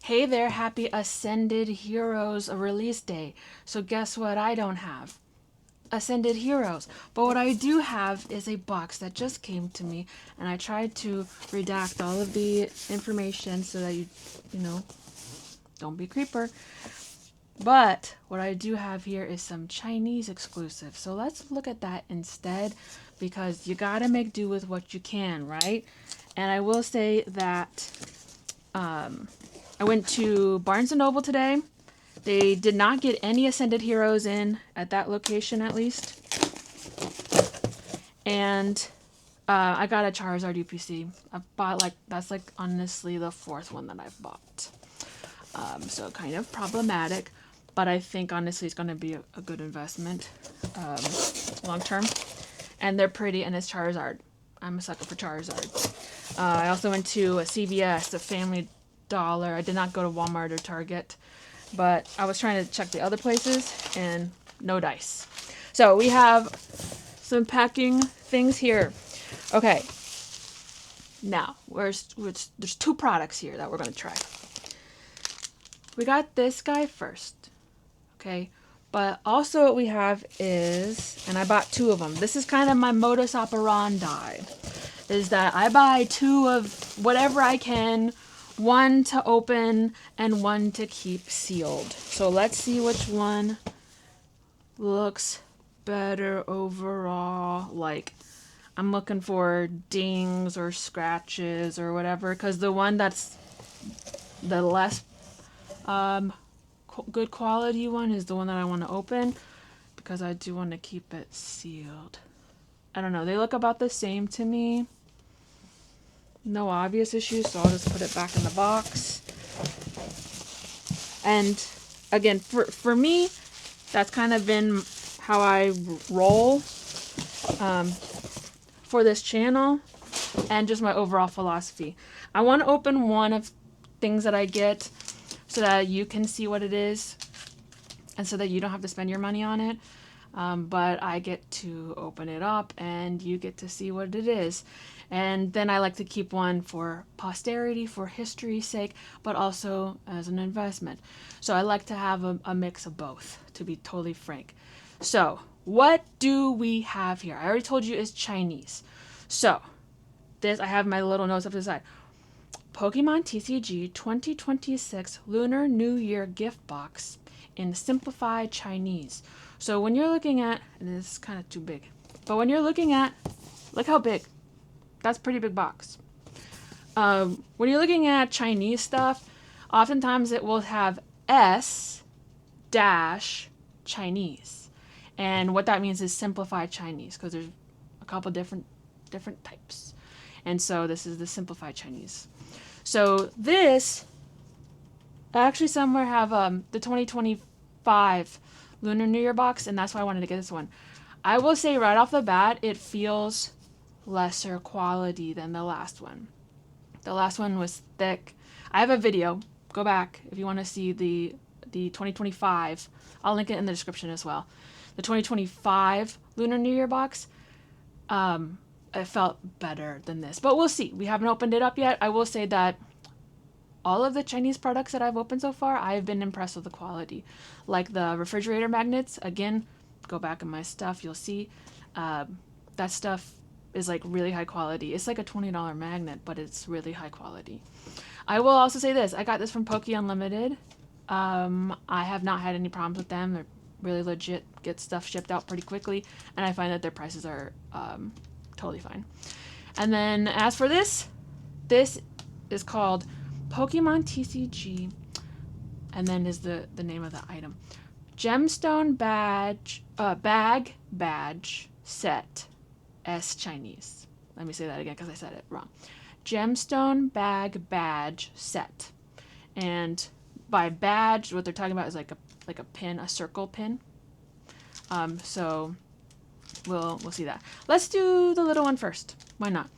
Hey there, happy Ascended Heroes release day. So guess what I don't have? Ascended Heroes. But what I do have is a box that just came to me, and I tried to redact all of the information so that you know, don't be a creeper. But what I do have here is some Chinese exclusive. So let's look at that instead because you gotta make do with what you can, right? And I will say that I went to Barnes& and Noble today. They did not get any Ascended Heroes in at that location, at least. And I got a Charizard UPC. I bought that's honestly the fourth one that I've bought. So kind of problematic, but I think honestly it's going to be a good investment long term. And they're pretty, and it's Charizard. I'm a sucker for Charizard. I also went to a CVS, a Family Dollar. I did not go to Walmart or Target, but I was trying to check the other places and no dice. So we have some packing things here. Okay, now there's two products here that we're going to try. We got this guy first, okay? But also what we have is, and I bought two of them. This is kind of my modus operandi, is that I buy two of whatever I can, one to open and one to keep sealed. So let's see which one looks better overall. Like, I'm looking for dings or scratches or whatever, because the one that's the less good quality one is the one that I want to open, because I do want to keep it sealed. I don't know, they look about the same to me. No obvious issues, so I'll just put it back in the box. And again, for me, that's kind of been how I roll for this channel and just my overall philosophy. I want to open one of things that I get so that you can see what it is and so that you don't have to spend your money on it. But I get to open it up and you get to see what it is. And then I like to keep one for posterity, for history's sake, but also as an investment. So I like to have a mix of both, to be totally frank. So what do we have here? I already told you it's Chinese. So this, I have my little notes up to the side. Pokemon TCG 2026 Lunar New Year gift box in simplified Chinese. So when you're looking at, and this is kind of too big, but when you're looking at, look how big. That's a pretty big box. When you're looking at Chinese stuff, oftentimes it will have S dash Chinese. And what that means is simplified Chinese, because there's a couple different types. And so this is the simplified Chinese. So this, I actually somewhere have the 2025 Lunar New Year box, and that's why I wanted to get this one. I will say right off the bat, it feels lesser quality than the last one. The last one was thick. I have a video. Go back if you want to see the 2025. I'll link it in the description as well. The 2025 Lunar New Year box. It felt better than this, but we'll see. We haven't opened it up yet. I will say that all of the Chinese products that I've opened so far, I've been impressed with the quality. Like the refrigerator magnets, again, go back in my stuff, you'll see that stuff is like really high quality. It's like a $20 magnet, but it's really high quality. I will also say this, I got this from Poke Unlimited. I have not had any problems with them. They're really legit, get stuff shipped out pretty quickly, and I find that their prices are totally fine. And then as for this is called Pokemon TCG, and then is the name of the item. Gemstone bag badge set S Chinese. Let me say that again because I said it wrong. Gemstone bag badge set. And by badge, what they're talking about is like a pin, a circle pin. So we'll see that. Let's do the little one first. Why not?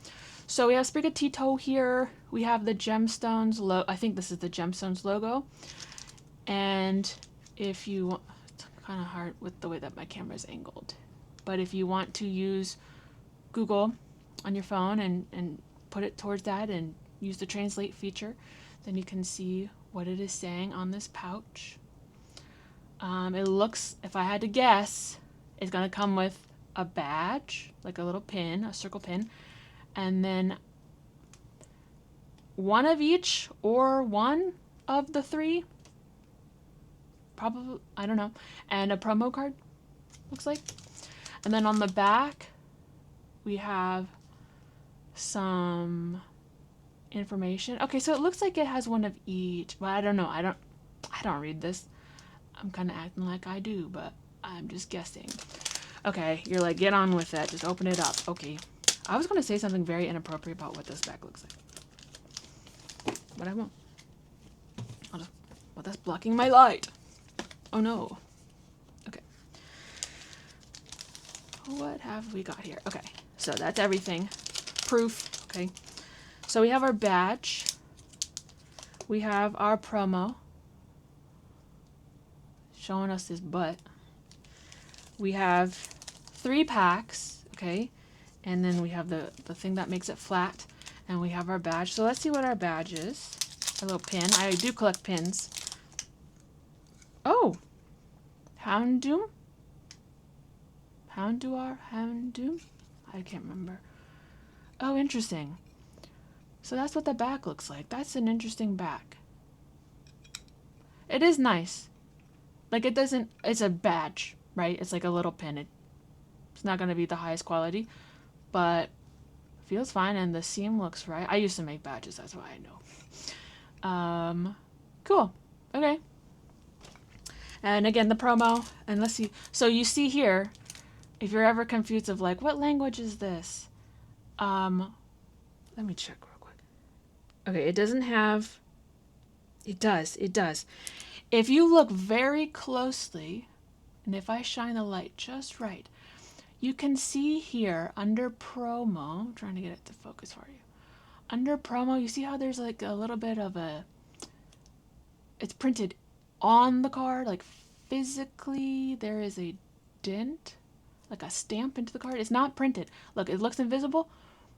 So we have Sprigatito here. We have the Gemstones logo. I think this is the Gemstones logo. And if you want, it's kind of hard with the way that my camera is angled. But if you want to use Google on your phone and put it towards that and use the translate feature, then you can see what it is saying on this pouch. It looks, if I had to guess, it's going to come with a badge, like a little pin, a circle pin, and then one of each or one of the three, probably, I don't know, and a promo card, looks like. And then on the back, we have some information. Okay, so it looks like it has one of each, but I don't know. I don't read this. I'm kind of acting like I do, but I'm just guessing. Okay, you're like, get on with it. Just open it up. Okay. I was going to say something very inappropriate about what this bag looks like, but I won't. Well, that's blocking my light. Oh no. Okay. What have we got here? Okay, so that's everything. Proof. Okay. So we have our badge. We have our promo showing us his butt. We have 3 packs, okay? And then we have the thing that makes it flat. And we have our badge. So let's see what our badge is. A little pin. I do collect pins. Oh! Houndoom? Houndoom? I can't remember. Oh, interesting. So that's what the back looks like. That's an interesting back. It is nice. Like, it doesn't, it's a badge, right? It's like a little pin. It's not going to be the highest quality, but feels fine, and the seam looks right. I used to make badges, that's why I know. Cool. Okay. And again, the promo, and let's see. So you see here, if you're ever confused of like, what language is this? Let me check real quick. Okay, it doesn't have, it does. If you look very closely, and if I shine the light just right, you can see here under promo, I'm trying to get it to focus for you. Under promo, you see how there's like a little bit of a, it's printed on the card, like physically there is a dent, like a stamp into the card. It's not printed. Look, it looks invisible,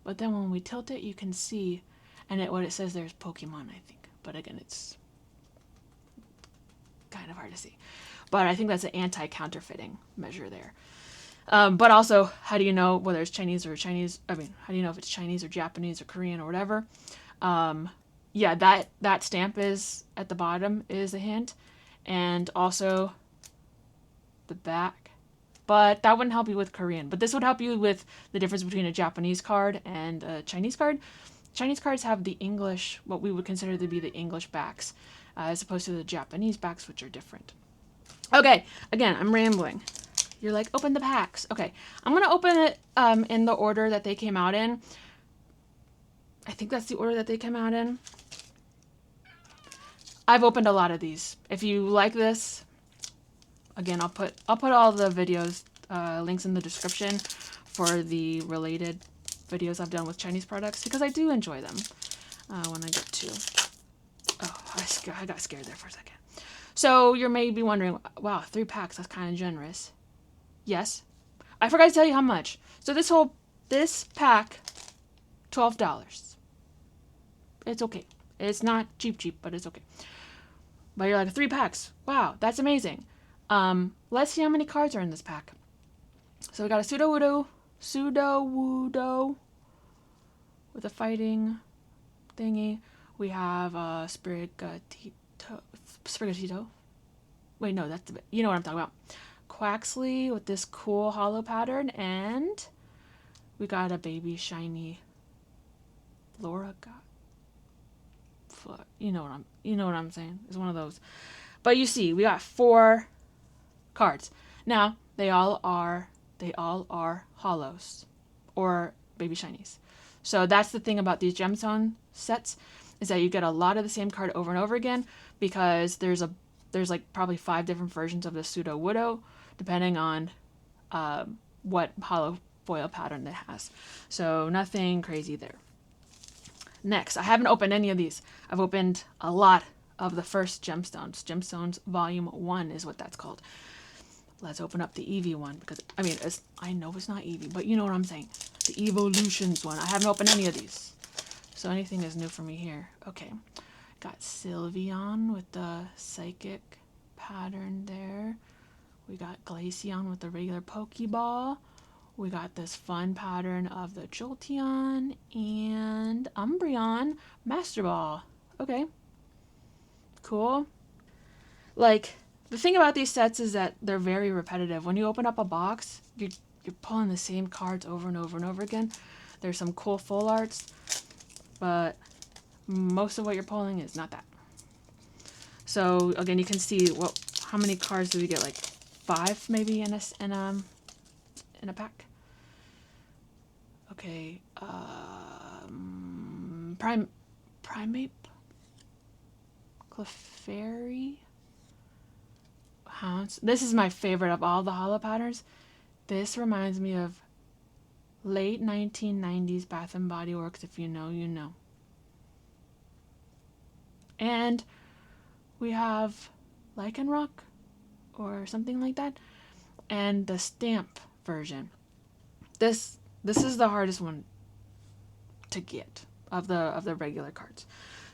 but then when we tilt it, you can see, and what it says there is Pokemon, I think. But again, it's kind of hard to see. But I think that's an anti-counterfeiting measure there. But also, how do you know whether it's Chinese or Chinese? I mean, how do you know if it's Chinese or Japanese or Korean or whatever? Yeah, that stamp is at the bottom is a hint. And also the back. But that wouldn't help you with Korean. But this would help you with the difference between a Japanese card and a Chinese card. Chinese cards have the English, what we would consider to be the English backs, as opposed to the Japanese backs, which are different. Okay, again, I'm rambling. You're like, open the packs. Okay, I'm going to open it in the order that they came out in. I think that's the order that they came out in. I've opened a lot of these. If you like this, again, I'll put all the videos, links in the description for the related videos I've done with Chinese products, because I do enjoy them when I get to... Oh, I got scared there for a second. So you may be wondering, wow, 3 packs, that's kind of generous. Yes. I forgot to tell you how much. So this pack, $12. It's okay. It's not cheap, but it's okay. But you're like, 3 packs. Wow, that's amazing. Let's see how many cards are in this pack. So we got a Sudowoodo with a fighting thingy. We have a Sprigatito. Wait, no, that's you know what I'm talking about. Quaxly with this cool hollow pattern, and we got a baby shiny Laura got. You know what I'm saying. It's one of those. But you see, we got 4 cards. Now, they all are hollows or baby shinies. So that's the thing about these gemstone sets, is that you get a lot of the same card over and over again, because there's like probably 5 different versions of the Sudowoodo, depending on what hollow foil pattern it has. So nothing crazy there. Next, I haven't opened any of these. I've opened a lot of the first gemstones. Gemstones Volume 1 is what that's called. Let's open up the Eevee one, because, I mean, I know it's not Eevee, but you know what I'm saying. The Evolutions one. I haven't opened any of these. So anything is new for me here. Okay. Got Sylveon with the psychic pattern there. We got Glaceon with the regular Pokeball. We got this fun pattern of the Jolteon and Umbreon Master Ball. Okay. Cool. Like, the thing about these sets is that they're very repetitive. When you open up a box, you're pulling the same cards over and over and over again. There's some cool full arts, but most of what you're pulling is not that. So again, you can see how many cards do we get? Like 5 maybe in a pack. Okay, Primeape, Clefairy, Hounds. This is my favorite of all the holo patterns. This reminds me of late 1990s Bath and Body Works. If you know, you know. And we have Lycanroc or something like that, and the stamp version. This is the hardest one to get of the regular cards.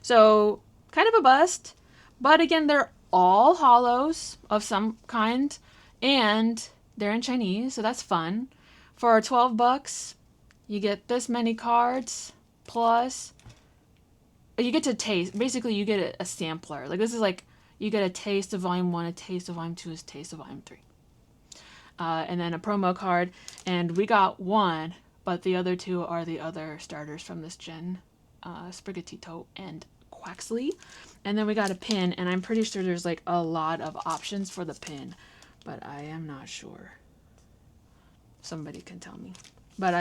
So kind of a bust, but again, they're all holos of some kind, and they're in Chinese, so that's fun. For $12, you get this many cards, plus you get to taste. Basically, you get a sampler. Like, this is like, you get a taste of Volume 1, a taste of Volume 2, a taste of Volume 3. And then a promo card, and we got one, but the other two are the other starters from this gen, Sprigatito and Quaxley. And then we got a pin, and I'm pretty sure there's like a lot of options for the pin, but I am not sure. Somebody can tell me. But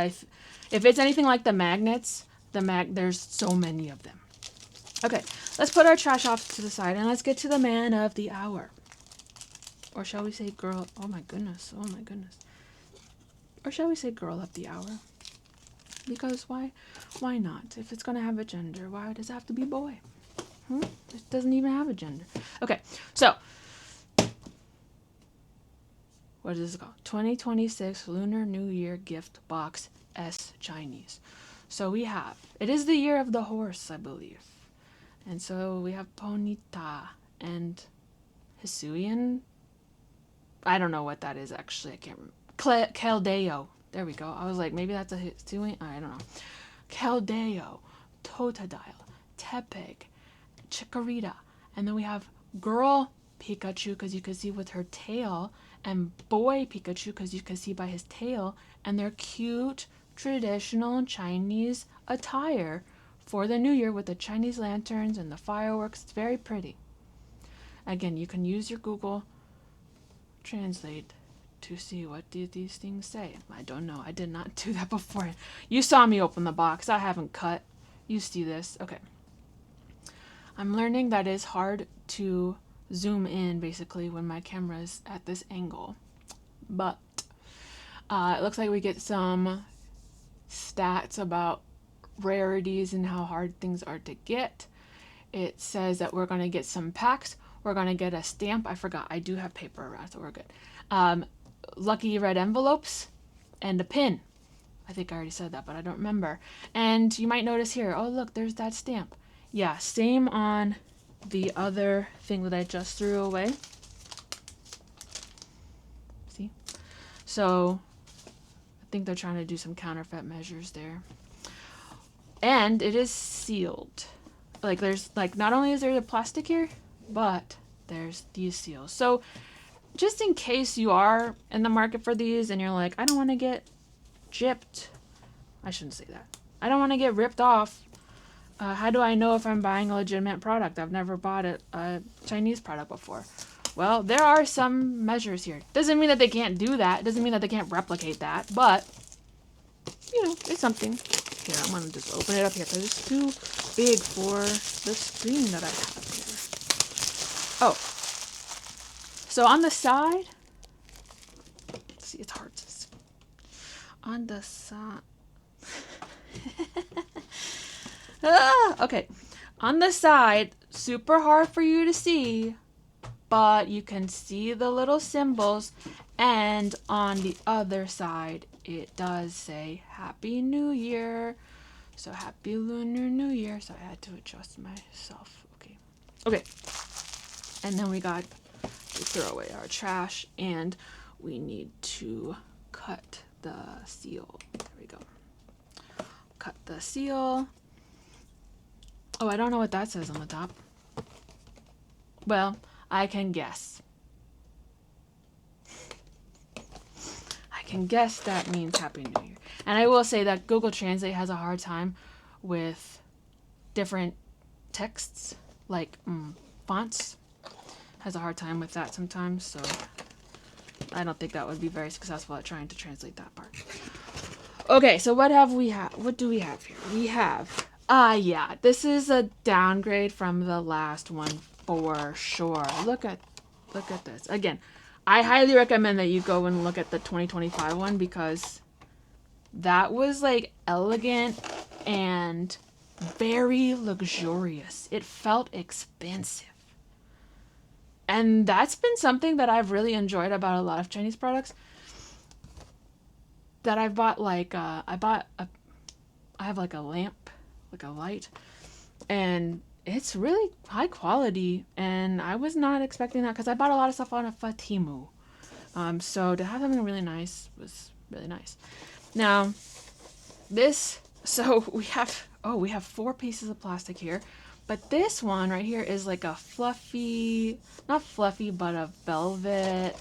if it's anything like the magnets, there's so many of them. Okay, let's put our trash off to the side, and let's get to the man of the hour. Or shall we say girl? Oh my goodness. Oh my goodness. Or shall we say girl of the hour? Because why not? If it's going to have a gender, why does it have to be boy? It doesn't even have a gender. Okay, so what is it called? 2026 Lunar New Year Gift Box S Chinese. So we have, it is the year of the horse, I believe. And so we have Ponyta and Hisuian. I don't know what that is, actually. I can't remember. Keldeo. There we go. I was like, maybe that's a Hisuian. I don't know. Keldeo, Totodile, Tepig, Chikorita. And then we have girl Pikachu, because you can see with her tail, and boy Pikachu, because you can see by his tail, and their cute traditional Chinese attire for the new year with the Chinese lanterns and the fireworks. It's very pretty. Again, you can use your Google Translate to see what did these things say. I don't know. I did not do that before. You saw me open the box. I haven't cut. You see this. Okay. I'm learning that it's hard to zoom in basically when my camera is at this angle. But it looks like we get some stats about rarities and how hard things are to get. It says that we're going to get some packs. We're going to get a stamp. I forgot. I do have paper around, so we're good. Lucky red envelopes and a pin. I think I already said that, but I don't remember. And you might notice here, oh, look, there's that stamp. Yeah, same on the other thing that I just threw away. See? So I think they're trying to do some counterfeit measures there. And it is sealed. Like, there's, like, not only is there the plastic here, but there's these seals. So just in case you are in the market for these and you're like, I don't want to get gypped. I shouldn't say that. I don't want to get ripped off. How do I know if I'm buying a legitimate product? I've never bought a Chinese product before. Well, there are some measures here. Doesn't mean that they can't do that. Doesn't mean that they can't replicate that. But, you know, it's something. Here, I'm going to just open it up here because it's too big for the screen that I have here. Oh. So on the side, let's see, it's hard to see. On the side. Okay. On the side, super hard for you to see, but you can see the little symbols. And on the other side, it does say Happy New Year. So Happy Lunar New Year. So I had to adjust myself. Okay. Okay. And then we throw away our trash, and we need to cut the seal. There we go. Cut the seal. Oh, I don't know what that says on the top. Well, I can guess. I can guess that means Happy New Year. And I will say that Google Translate has a hard time with different texts, like fonts. Has a hard time with that sometimes, so I don't think that would be very successful at trying to translate that part. Okay, so what do we have here? We have, yeah, this is a downgrade from the last one for sure. Look at this. Again, I highly recommend that you go and look at the 2025 one, because that was like elegant and very luxurious. It felt expensive. And that's been something that I've really enjoyed about a lot of Chinese products that I've bought. Like, I have like a lamp, like a light, and it's really high quality. And I was not expecting that, because I bought a lot of stuff on Temu. So to have something really nice was really nice. Now, so we have 4 pieces of plastic here. But this one right here is like a fluffy, not fluffy, but a velvet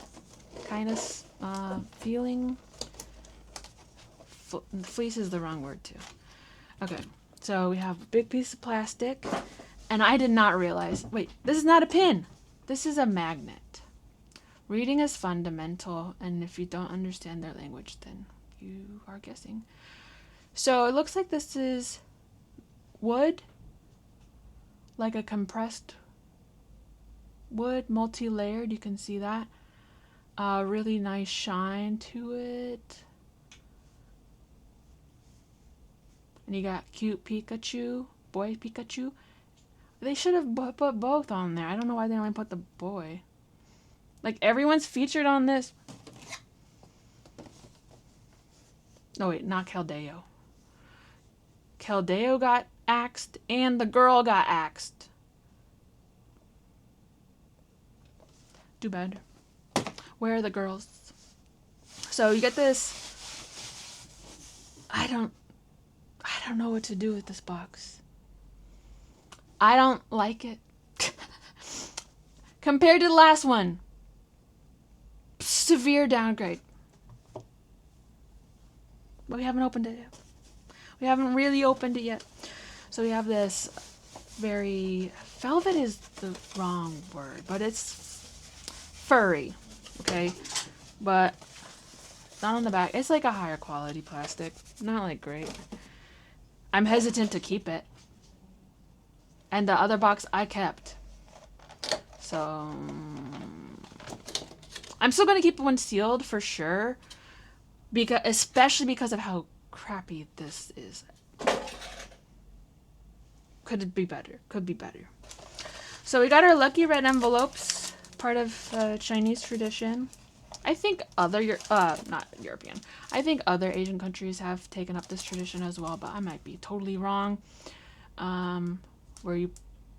kind of feeling. Fleece is the wrong word too. Okay, so we have a big piece of plastic, and I did not realize, wait, this is not a pin. This is a magnet. Reading is fundamental, and if you don't understand their language, then you are guessing. So it looks like this is wood. Like a compressed wood, multi-layered, you can see that. Really nice shine to it. And you got cute Pikachu, boy Pikachu. They should have put both on there. I don't know why they only put the boy. Like, everyone's featured on this. No, wait, not Keldeo. Keldeo got axed, and the girl got axed. Too bad. Where are the girls? So you get this. I don't know what to do with this box. I don't like it. Compared to the last one. Severe downgrade. But we haven't opened it yet. We haven't really opened it yet. So we have this very, velvet is the wrong word, but it's furry, okay? But not on the back. It's like a higher quality plastic. Not like great. I'm hesitant to keep it. And the other box I kept. So I'm still going to keep one sealed for sure. Especially because of how crappy this is. Could it be better? Could be better. So we got our lucky red envelopes, part of Chinese tradition. I think not European. I think other Asian countries have taken up this tradition as well, but I might be totally wrong. Where you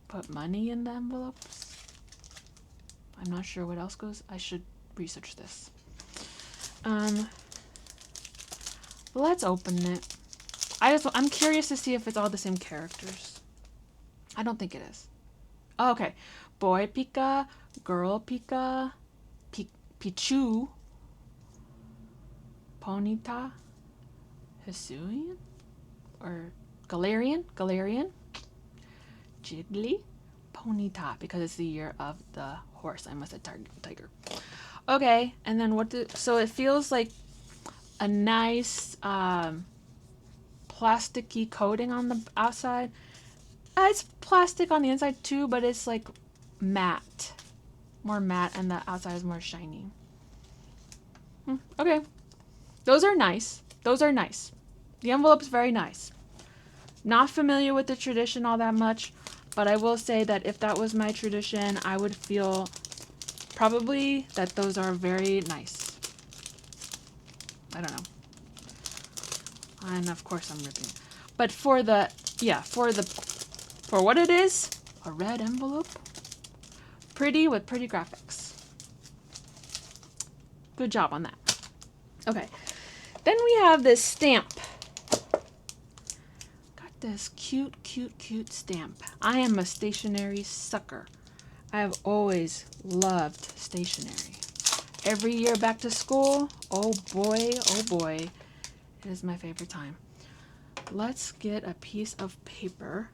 put money in the envelopes. I'm not sure what else goes. I should research this. Let's open it. I'm curious to see if it's all the same characters. I don't think it is. Oh, okay. Boy Pika, girl Pika, Pichu, Ponyta, Hisuian, or Galarian, Jiggly, Ponyta, because it's the year of the horse. I must have tiger. Okay, and then so it feels like a nice plasticky coating on the outside. It's plastic on the inside too, but it's like matte. More matte, and the outside is more shiny. Okay. Those are nice. The envelope's very nice. Not familiar with the tradition all that much, but I will say that if that was my tradition, I would feel probably that those are very nice. I don't know. And of course I'm ripping. But for what it is, a red envelope, Pretty with pretty graphics. Good job on that. Okay. Then we have this stamp. Got this cute, cute, cute stamp. I am a stationery sucker. I have always loved stationery. Every year back to school, oh boy, it is my favorite time. Let's get a piece of paper.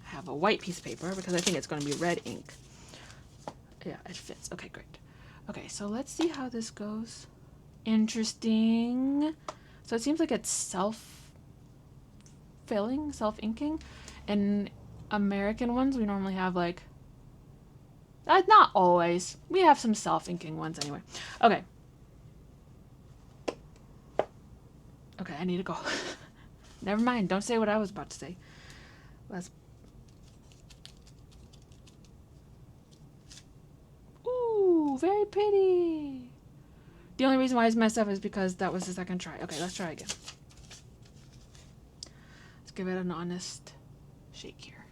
I have a white piece of paper because I think it's going to be red ink. Yeah, it fits. Okay, great. Okay, so let's see how this goes. Interesting. So it seems like it's self-filling, self-inking. And American ones, we normally have like... not always. We have some self-inking ones anyway. Okay. Okay, I need to go. Never mind. Don't say what I was about to say. Let's... Ooh, very pretty. The only reason why it's messed up is because that was the second try. Okay, let's try again. Let's give it an honest shake here.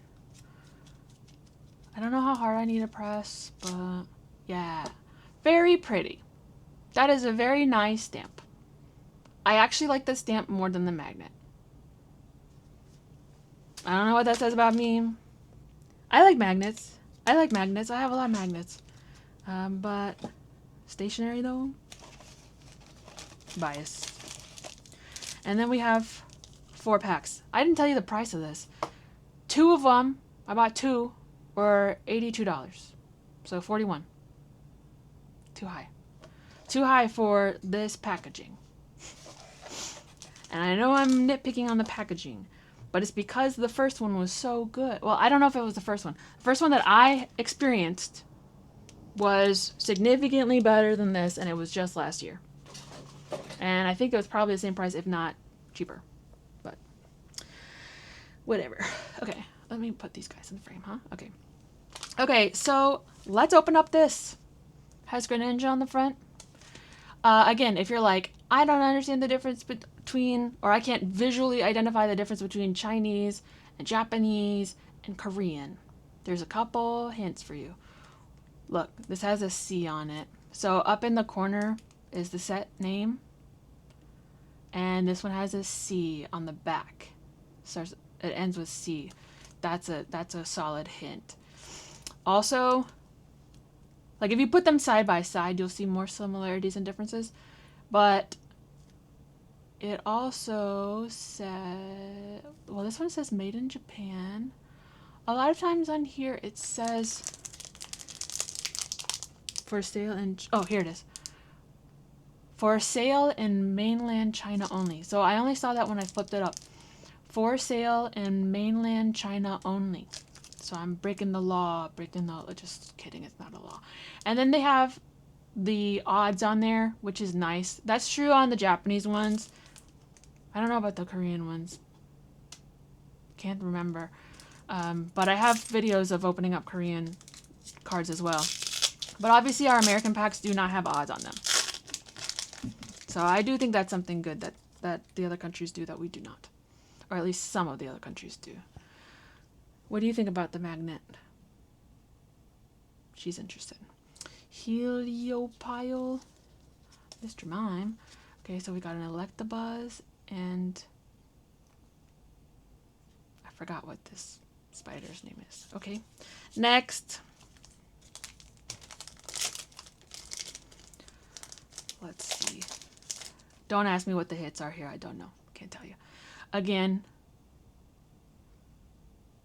I don't know how hard I need to press, but yeah. Very pretty. That is a very nice stamp. I actually like the stamp more than the magnet. I don't know what that says about me. I like magnets. I have a lot of magnets. But stationery though, bias. And then we have 4 packs. I didn't tell you the price of this. 2 of them, I bought 2, were $82. So 41. Too high. Too high for this packaging. And I know I'm nitpicking on the packaging, but it's because the first one was so good. Well, I don't know if it was the first one. The first one that I experienced was significantly better than this, and it was just last year. And I think it was probably the same price, if not cheaper. But whatever. Okay, let me put these guys in the frame, huh? Okay. Okay, so let's open up this. Has Greninja on the front. Again, if you're like, I don't understand the difference between, or I can't visually identify the difference between Chinese and Japanese and Korean, there's a couple hints for you. Look, this has a C on it. So up in the corner is the set name. And this one has a C on the back. So it ends with C. That's a solid hint. Also, like if you put them side by side, you'll see more similarities and differences. But it also says, well, this one says made in Japan. A lot of times on here it says for sale in, oh, here it is. For sale in mainland China only. So I only saw that when I flipped it up. For sale in mainland China only. So I'm breaking the law, just kidding, it's not a law. And then they have the odds on there, which is nice. That's true on the Japanese ones. I don't know about the Korean ones. Can't remember. But I have videos of opening up Korean cards as well. But obviously our American packs do not have odds on them. So I do think that's something good that the other countries do that we do not. Or at least some of the other countries do. What do you think about the magnet? She's interested. Heliopile. Mr. Mime. Okay, so we got an Electabuzz and I forgot what this spider's name is. Okay, next. Let's see. Don't ask me what the hits are here. I don't know. Can't tell you. Again,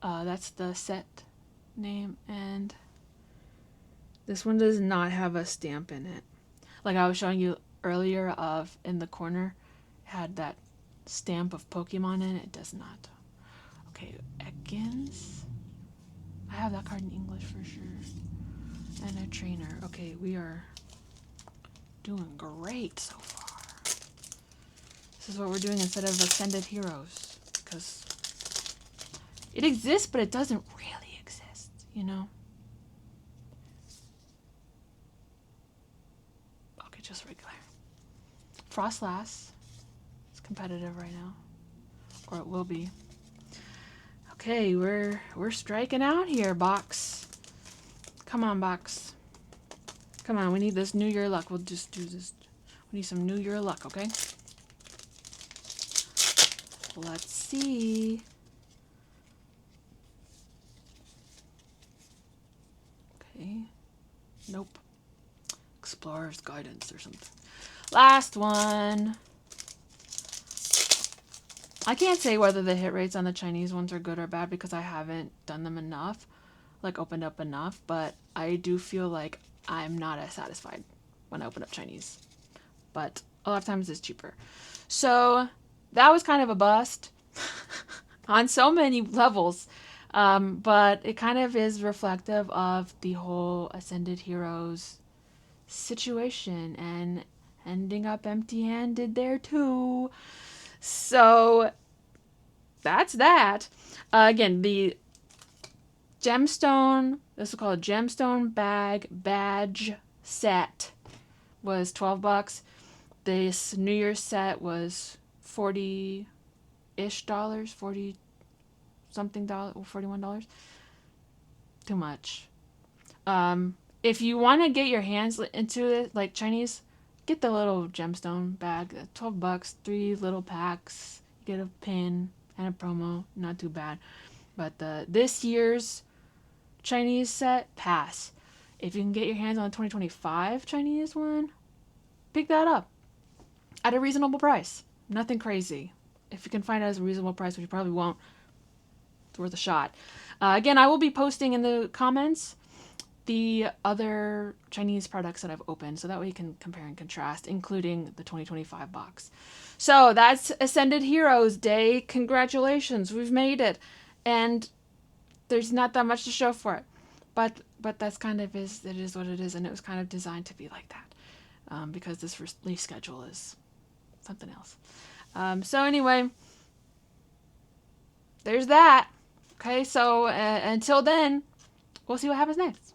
that's the set name, and this one does not have a stamp in it. Like I was showing you earlier of in the corner, had that stamp of Pokemon in it. It does not. Okay, Ekans. I have that card in English for sure. And a trainer. Okay, we are doing great so far. This is what we're doing instead of Ascended Heroes, because it exists, but it doesn't really exist, you know? Okay, just regular. Frostlass is competitive right now, or it will be. Okay, we're striking out here, box. Come on, box. Come on, we need this New Year luck. We'll just do this. We need some New Year luck, okay? Let's see. Okay. Nope. Explorer's Guidance or something. Last one. I can't say whether the hit rates on the Chinese ones are good or bad because I haven't done them enough, like opened up enough, but I do feel like I'm not as satisfied when I open up Chinese. But a lot of times it's cheaper. So that was kind of a bust on so many levels. But it kind of is reflective of the whole Ascended Heroes situation and ending up empty-handed there too. So that's that. Again, the gemstone, this is called a gemstone badge set, was $12. This New Year's set was $40-ish, 40 something dollars, $41. Too much. If you want to get your hands into it, like Chinese, get the little gemstone bag. $12, 3 little packs. You get a pin and a promo. Not too bad. But this year's Chinese set, pass. If you can get your hands on the 2025 Chinese one, pick that up at a reasonable price. Nothing crazy. If you can find it at a reasonable price, which you probably won't, it's worth a shot. Again, I will be posting in the comments the other Chinese products that I've opened, so that way you can compare and contrast, including the 2025 box. So that's Ascended Heroes Day. Congratulations, we've made it. And there's not that much to show for it. But that's kind of it is what it is, and it was kind of designed to be like that. Because this release schedule is something else. So anyway, there's that. Okay, so until then, we'll see what happens next.